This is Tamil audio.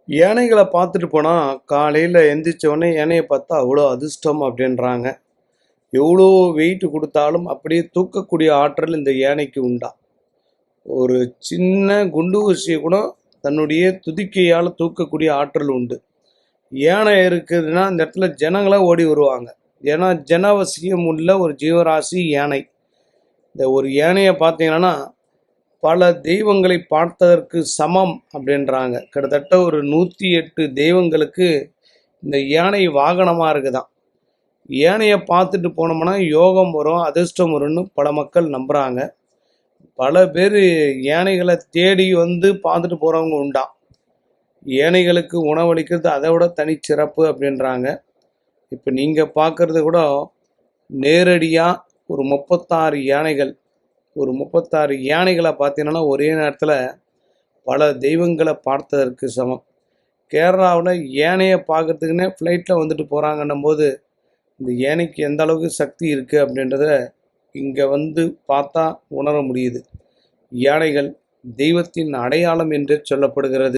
யானைகளை பார்த்துட்டு போனால் காலையில் எந்திரிச்ச உடனே யானையை பார்த்தா அவ்வளோ அதிர்ஷ்டம் அப்படின்றாங்க. எவ்வளோ வெயிட் கொடுத்தாலும் அப்படியே தூக்கக்கூடிய ஆற்றல் இந்த யானைக்கு உண்டா. ஒரு சின்ன குண்டு ஊசியை கூட தன்னுடைய துதிக்கையால் தூக்கக்கூடிய ஆற்றல் உண்டு. யானை இருக்குதுன்னா அந்த இடத்துல ஜனங்களாக ஓடி வருவாங்க. ஏன்னா ஜனவசியம் உள்ள ஒரு ஜீவராசி யானை. இந்த ஒரு யானையை பார்த்தீங்கன்னா பல தெய்வங்களை பார்த்ததற்கு சமம் அப்படின்றாங்க. கிட்டத்தட்ட ஒரு 108 தெய்வங்களுக்கு இந்த யானை வாகனமாக இருக்குதான். யானையை பார்த்துட்டு போனோம்னா யோகம் வரும், அதிர்ஷ்டம் வரும்னு பல மக்கள் நம்புகிறாங்க. பல பேர் யானைகளை தேடி வந்து பார்த்துட்டு போகிறவங்க உண்டாம். யானைகளுக்கு உணவளிக்கிறது அதை விட தனிச்சிறப்பு அப்படின்றாங்க. இப்போ நீங்கள் பார்க்குறது கூட நேரடியாக ஒரு 36 யானைகள், ஒரு 36 யானைகளை பார்த்தீங்கன்னா ஒரே நேரத்தில் பல தெய்வங்களை பார்த்ததற்கு சமம். கேரளாவில் யானையை பார்க்கறதுக்குன்னே ஃப்ளைட்டில் வந்துட்டு போகிறாங்கன்னும் போது இந்த யானைக்கு எந்த அளவுக்கு சக்தி இருக்குது அப்படின்றத இங்கே வந்து பார்த்தா உணர முடியுது. யானைகள் தெய்வத்தின் அடையாளம் என்று சொல்லப்படுகிறது.